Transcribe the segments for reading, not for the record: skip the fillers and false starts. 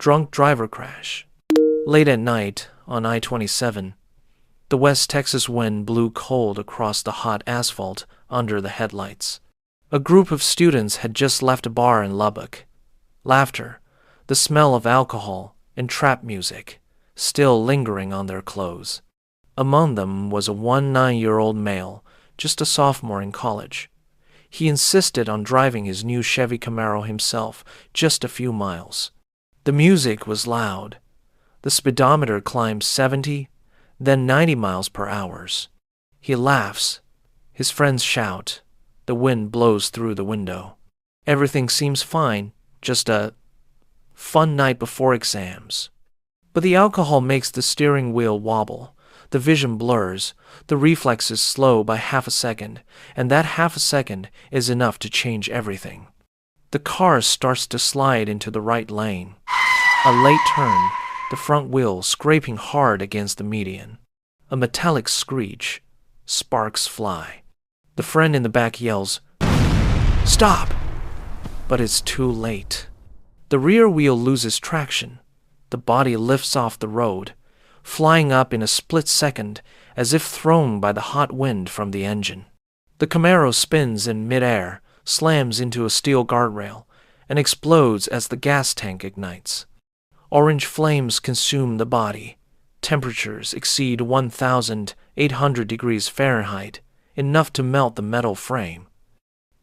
Drunk driver crash. Late at night on I-27, the West Texas wind blew cold across the hot asphalt under the headlights. A group of students had just left a bar in Lubbock. Laughter, the smell of alcohol, and trap music, still lingering on their clothes. Among them was a 19-year-old male, just a sophomore in college. He insisted on driving his new Chevy Camaro himself just a few miles. The music was loud. The speedometer climbed 70, then 90 miles per hour. He laughs. His friends shout. The wind blows through the window. Everything seems fine, just a fun night before exams. But the alcohol makes the steering wheel wobble. The vision blurs, the reflexes slow by half a second, and that half a second is enough to change everything. The car starts to slide into the right lane. A late turn, the front wheel scraping hard against the median. A metallic screech. Sparks fly. The friend in the back yells, "Stop!" But it's too late. The rear wheel loses traction. The body lifts off the road, flying up in a split second as if thrown by the hot wind from the engine. The Camaro spins in midair, slams into a steel guardrail, and explodes as the gas tank ignites. Orange flames consume the body. Temperatures exceed 1,800 degrees Fahrenheit, enough to melt the metal frame.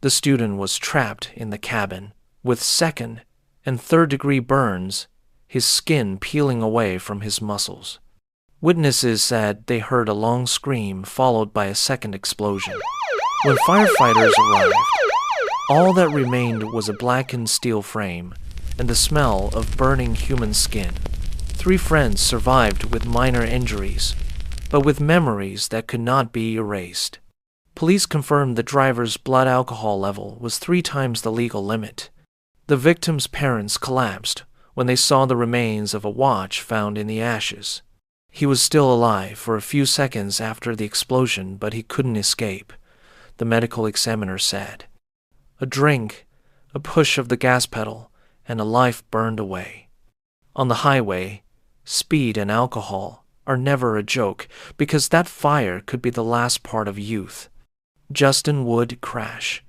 The student was trapped in the cabin, with second and third-degree burns, his skin peeling away from his muscles. Witnesses said they heard a long scream followed by a second explosion. When firefighters arrived, all that remained was a blackened steel frame and the smell of burning human skin. 3 friends survived with minor injuries, but with memories that could not be erased. Police confirmed the driver's blood alcohol level was 3 times the legal limit. The victim's parents collapsed when they saw the remains of a watch found in the ashes. He was still alive for a few seconds after the explosion, but he couldn't escape, the medical examiner said. A drink, a push of the gas pedal, and a life burned away. On the highway, speed and alcohol are never a joke because that fire could be the last part of youth. Justin Wood crash.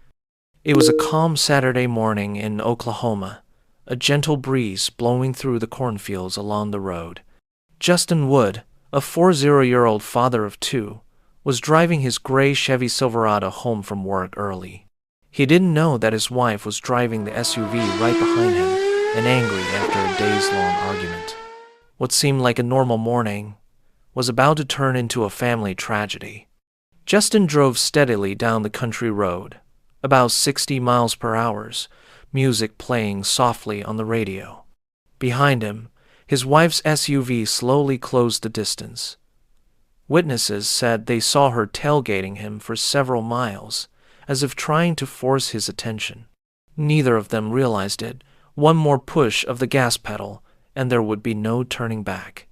It was a calm Saturday morning in Oklahoma, a gentle breeze blowing through the cornfields along the road. Justin Wood, a 40-year-old father of 2, was driving his gray Chevy Silverado home from work early. He didn't know that his wife was driving the SUV right behind him and angry after a days-long argument. What seemed like a normal morning was about to turn into a family tragedy. Justin drove steadily down the country road, about 60 miles per hour, music playing softly on the radio. Behind him, his wife's SUV slowly closed the distance. Witnesses said they saw her tailgating him for several miles, as if trying to force his attention. Neither of them realized it. One more push of the gas pedal, and there would be no turning back.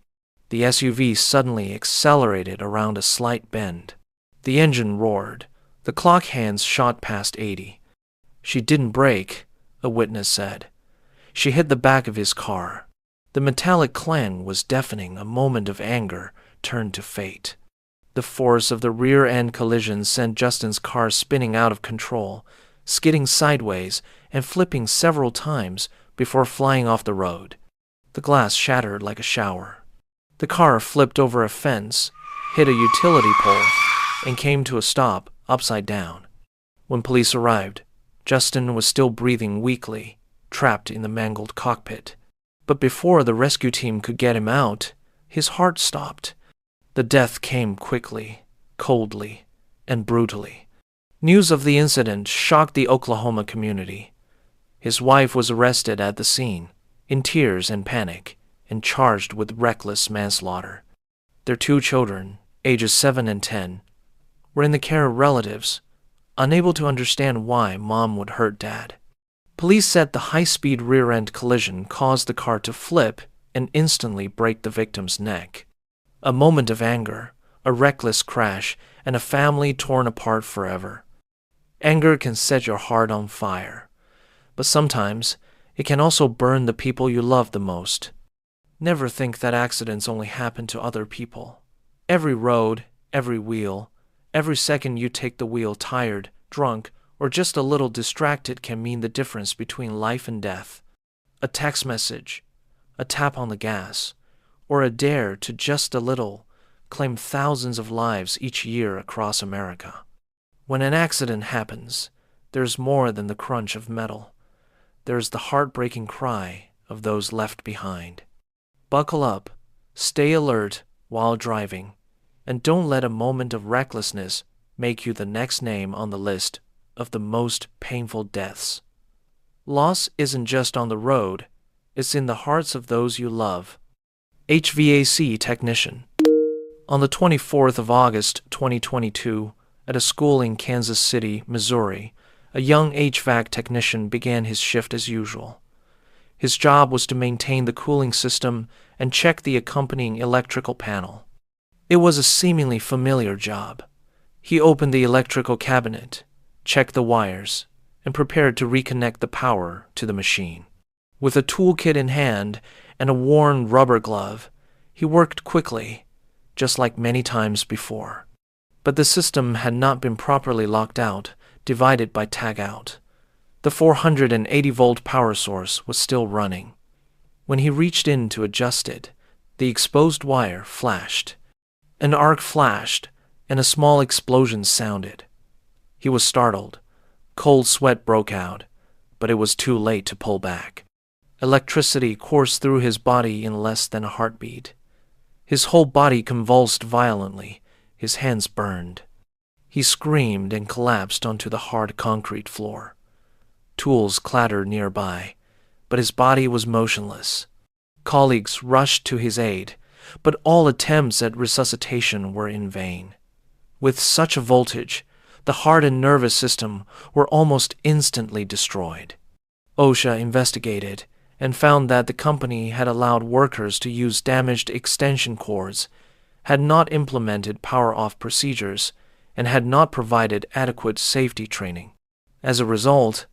The SUV suddenly accelerated around a slight bend. The engine roared. The clock hands shot past 80. She didn't brake, a witness said. She hit the back of his car. The metallic clang was deafening. A moment of anger turned to fate. The force of the rear-end collision sent Justin's car spinning out of control, skidding sideways and flipping several times before flying off the road. The glass shattered like a shower. The car flipped over a fence, hit a utility pole, and came to a stop upside down. When police arrived, Justin was still breathing weakly, trapped in the mangled cockpit. But before the rescue team could get him out, his heart stopped. The death came quickly, coldly, and brutally. News of the incident shocked the Oklahoma community. His wife was arrested at the scene, in tears and panic, and charged with reckless manslaughter. Their 2 children, ages 7 and 10, were in the care of relatives, unable to understand why Mom would hurt Dad. Police said the high-speed rear-end collision caused the car to flip and instantly break the victim's neck. A moment of anger, a reckless crash, and a family torn apart forever. Anger can set your heart on fire, but sometimes it can also burn the people you love the most. Never think that accidents only happen to other people. Every road, every wheel, every second you take the wheel tired, drunk, or just a little distracted can mean the difference between life and death. A text message, a tap on the gas, or a dare to just a little claim thousands of lives each year across America. When an accident happens, there's more than the crunch of metal. There's the heartbreaking cry of those left behind. Buckle up, stay alert while driving, and don't let a moment of recklessness make you the next name on the list of the most painful deaths. Loss isn't just on the road, it's in the hearts of those you love. HVAC technician. On the 24th of August 2022, at a school in Kansas City, Missouri, a young HVAC technician began his shift as usual. His job was to maintain the cooling system and check the accompanying electrical panel. It was a seemingly familiar job. He opened the electrical cabinet, checked the wires, and prepared to reconnect the power to the machine. With a toolkit in hand and a worn rubber glove, he worked quickly, just like many times before. But the system had not been properly locked out, divided by tag-out. The 480-volt power source was still running. When he reached in to adjust it, the exposed wire flashed. An arc flashed, and a small explosion sounded. He was startled. Cold sweat broke out, but it was too late to pull back. Electricity coursed through his body in less than a heartbeat. His whole body convulsed violently. His hands burned. He screamed and collapsed onto the hard concrete floor. Tools clattered nearby, but his body was motionless. Colleagues rushed to his aid, but all attempts at resuscitation were in vain. With such a voltage, the heart and nervous system were almost instantly destroyed. OSHA investigated and found that the company had allowed workers to use damaged extension cords, had not implemented power-off procedures, and had not provided adequate safety training. As a result,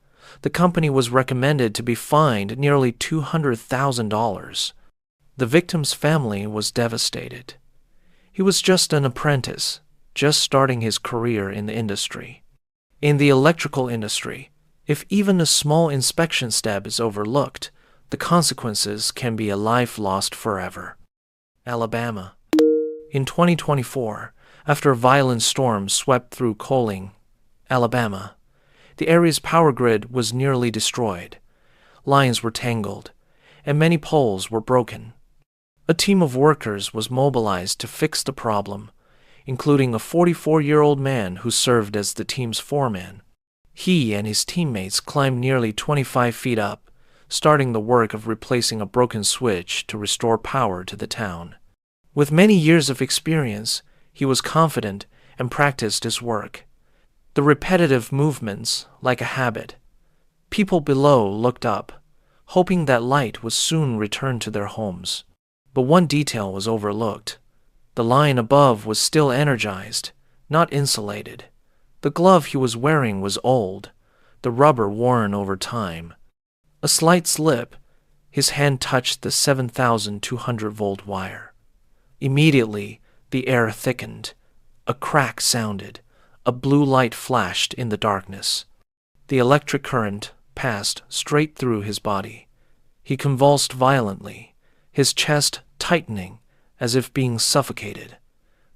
the company was recommended to be fined nearly $200,000. The victim's family was devastated. He was just an apprentice, just starting his career in the industry. In the electrical industry, if even a small inspection step is overlooked, the consequences can be a life lost forever. Alabama. In 2024, after a violent storm swept through Coaling, Alabama, the area's power grid was nearly destroyed. Lines were tangled, and many poles were broken. A team of workers was mobilized to fix the problem, including a 44-year-old man who served as the team's foreman. He and his teammates climbed nearly 25 feet up, starting the work of replacing a broken switch to restore power to the town. With many years of experience, he was confident and practiced his work. The repetitive movements, like a habit. People below looked up, hoping that light would soon return to their homes. But one detail was overlooked. The line above was still energized, not insulated. The glove he was wearing was old, the rubber worn over time. A slight slip, his hand touched the 7,200-volt wire. Immediately, the air thickened. A crack sounded. A blue light flashed in the darkness. The electric current passed straight through his body. He convulsed violently, his chest tightening as if being suffocated.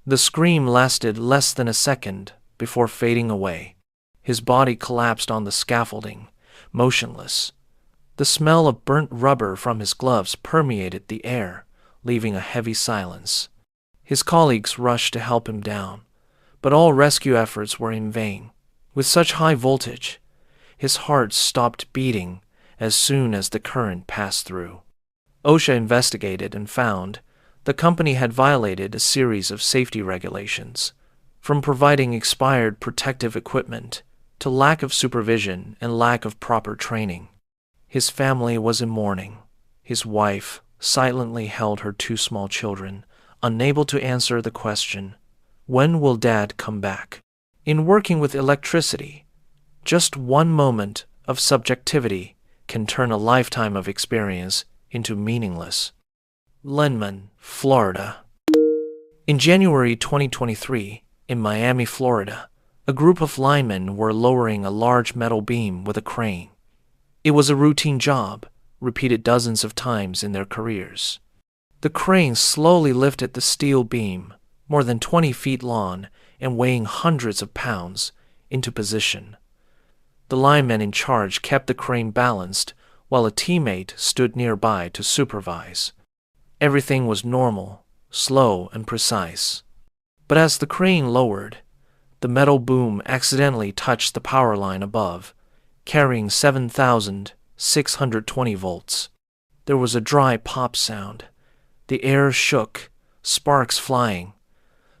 The scream lasted less than a second before fading away. His body collapsed on the scaffolding, motionless. The smell of burnt rubber from his gloves permeated the air, leaving a heavy silence. His colleagues rushed to help him down, but all rescue efforts were in vain. With such high voltage, his heart stopped beating as soon as the current passed through. OSHA investigated and found the company had violated a series of safety regulations, from providing expired protective equipment to lack of supervision and lack of proper training. His family was in mourning. His wife silently held her 2 small children, unable to answer the question, "When will Dad come back?" In working with electricity, just one moment of subjectivity can turn a lifetime of experience into meaningless. Lenman, Florida. In January 2023, in Miami, Florida, a group of linemen were lowering a large metal beam with a crane. It was a routine job, repeated dozens of times in their careers. The crane slowly lifted the steel beam, more than 20 feet long and weighing hundreds of pounds, into position. The lineman in charge kept the crane balanced while a teammate stood nearby to supervise. Everything was normal, slow, and precise. But as the crane lowered, the metal boom accidentally touched the power line above, carrying 7,620 volts. There was a dry pop sound. The air shook, sparks flying.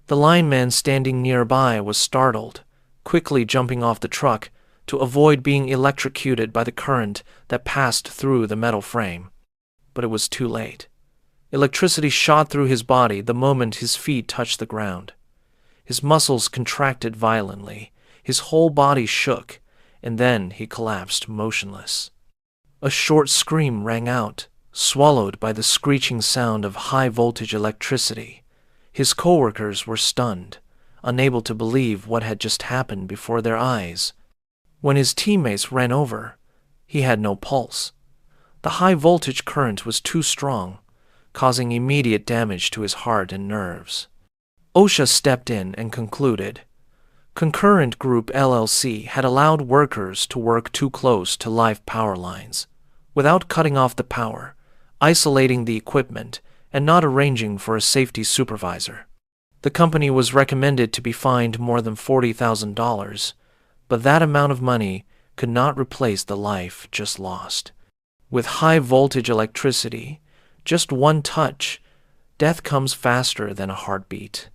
The lineman standing nearby was startled, quickly jumping off the truck to avoid being electrocuted by the current that passed through the metal frame. But it was too late. Electricity shot through his body the moment his feet touched the ground. His muscles contracted violently, his whole body shook, and then he collapsed motionless. A short scream rang out, swallowed by the screeching sound of high-voltage electricity. His coworkers were stunned, unable to believe what had just happened before their eyes. When his teammates ran over, he had no pulse. The high-voltage current was too strong, causing immediate damage to his heart and nerves. OSHA stepped in and concluded. Concurrent Group LLC had allowed workers to work too close to live power lines, without cutting off the power, isolating the equipment, and not arranging for a safety supervisor. The company was recommended to be fined more than $40,000, but that amount of money could not replace the life just lost. With high-voltage electricity, just one touch, death comes faster than a heartbeat.